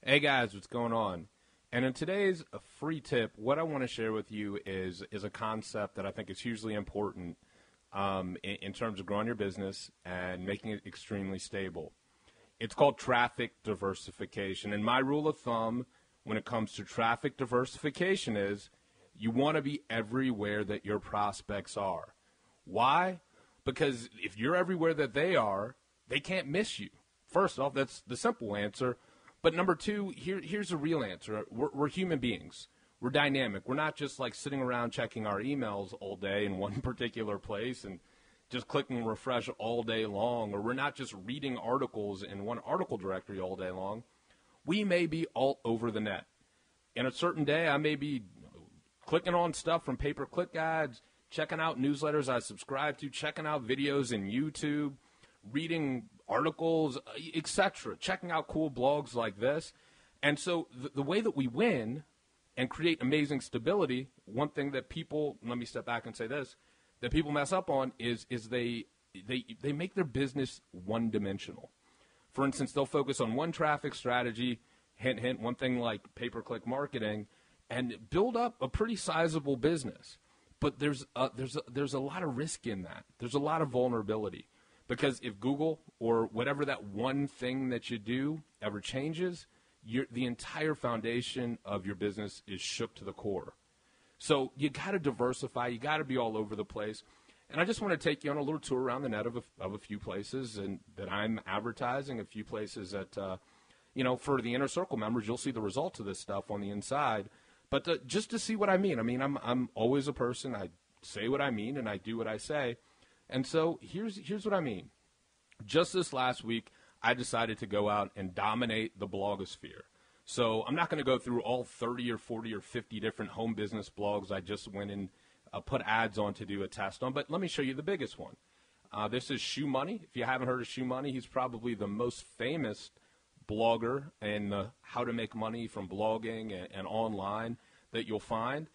Hey guys, what's going on? And in today's free tip, what I want to share with you is a concept that I think is hugely important in terms of growing your business and making it extremely stable. It's called traffic diversification. And my rule of thumb when it comes to traffic diversification is you want to be everywhere that your prospects are. Why? Because if you're everywhere that they are, they can't miss you. First off, that's the simple answer. But number two, here's the real answer. We're human beings. We're dynamic. We're not just like sitting around checking our emails all day in one particular place and just clicking refresh all day long. Or we're not just reading articles in one article directory all day long. We may be all over the net. In a certain day, I may be clicking on stuff from pay-per-click ads, checking out newsletters I subscribe to, checking out videos in YouTube, reading articles, etc., checking out cool blogs like this. And so the way that we win and create amazing stability, one thing that people, let me step back and say this, that people mess up on is they make their business one-dimensional. For instance, they'll focus on one traffic strategy, hint, hint, one thing like pay-per-click marketing, and build up a pretty sizable business. But there's a lot of risk in that. There's a lot of vulnerability. Because if Google or whatever that one thing that you do ever changes, the entire foundation of your business is shook to the core. So you got to diversify. You got to be all over the place. And I just want to take you on a little tour around the net of a few places and that I'm advertising, a few places that, for the Inner Circle members, you'll see the results of this stuff on the inside. But just to see what I mean. I mean, I'm always a person. I say what I mean and I do what I say. And so here's what I mean. Just this last week, I decided to go out and dominate the blogosphere. So I'm not going to go through all 30 or 40 or 50 different home business blogs I just went and put ads on to do a test on. But let me show you the biggest one. This is Shoe Money. If you haven't heard of Shoe Money, he's probably the most famous blogger in how to make money from blogging and online that you'll find.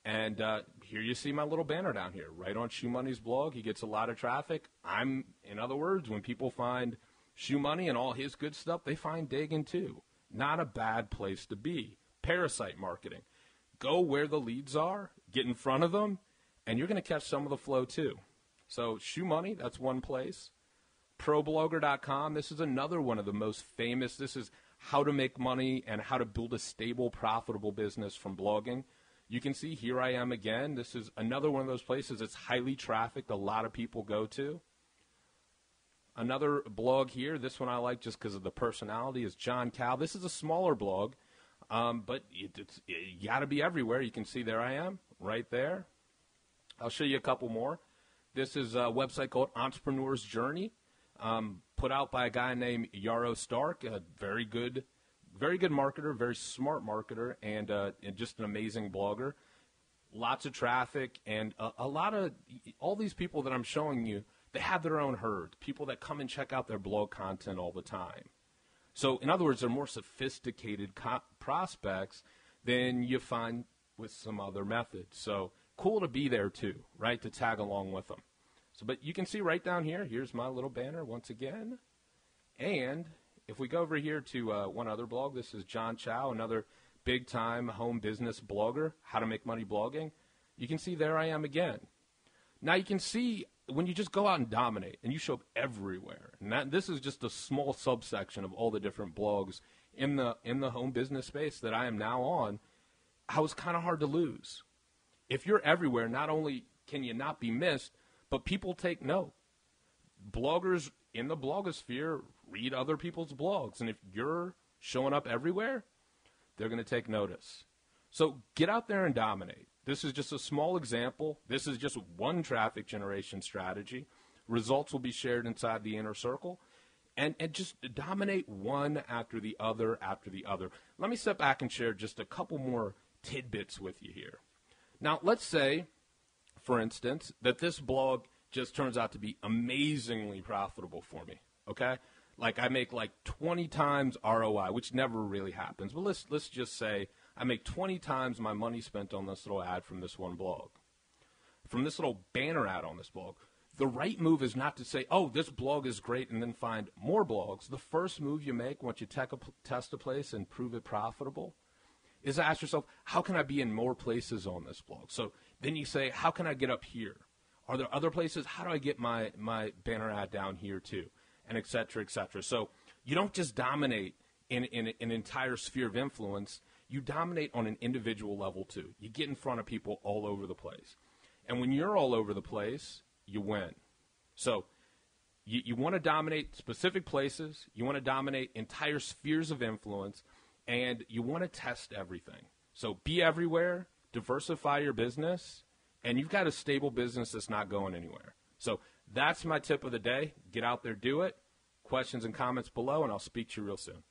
And here you see my little banner down here, right on Shoe Money's blog. He gets a lot of traffic. In other words, when people find Shoe Money and all his good stuff, they find Dagan too. Not a bad place to be. Parasite marketing. Go where the leads are, get in front of them, and you're going to catch some of the flow too. So Shoe Money, that's one place. ProBlogger.com, this is another one of the most famous. This is how to make money and how to build a stable, profitable business from blogging. You can see here I am again. This is another one of those places that's highly trafficked. A lot of people go to. Another blog here, this one I like just because of the personality, is John Cal. This is a smaller blog, but you got to be everywhere. You can see there I am right there. I'll show you a couple more. This is a website called Entrepreneur's Journey, put out by a guy named Yarrow Stark, a very good marketer, very smart marketer, and just an amazing blogger. Lots of traffic, and a lot of all these people that I'm showing you, they have their own herd, people that come and check out their blog content all the time. So, in other words, they're more sophisticated prospects than you find with some other methods. So, cool to be there too, right, to tag along with them. So, but you can see right down here, here's my little banner once again, and if we go over here to one other blog, this is John Chow, another big-time home business blogger, how to make money blogging. You can see there I am again. Now you can see when you just go out and dominate and you show up everywhere, and this is just a small subsection of all the different blogs in the home business space that I am now on, how it's kind of hard to lose. If you're everywhere, not only can you not be missed, but people take note. Bloggers in the blogosphere read other people's blogs, and if you're showing up everywhere, they're going to take notice. So get out there and dominate. This is just a small example. This is just one traffic generation strategy. Results will be shared inside the Inner Circle, and just dominate one after the other after the other. Let me step back and share just a couple more tidbits with you here. Now, let's say, for instance, that this blog just turns out to be amazingly profitable for me, okay? Like I make like 20 times ROI, which never really happens. But let's just say I make 20 times my money spent on this little ad from this one blog. From this little banner ad on this blog. the right move is not to say, oh, this blog is great, and then find more blogs. The first move you make once you test a place and prove it profitable is to ask yourself, how can I be in more places on this blog? So then you say, how can I get up here? Are there other places? How do I get my banner ad down here too? And et cetera, et cetera. So you don't just dominate in an entire sphere of influence. You dominate on an individual level too. You get in front of people all over the place. And when you're all over the place, you win. So you want to dominate specific places. You want to dominate entire spheres of influence. And you want to test everything. So be everywhere, diversify your business, and you've got a stable business that's not going anywhere. So that's my tip of the day. Get out there, do it. Questions and comments below, and I'll speak to you real soon.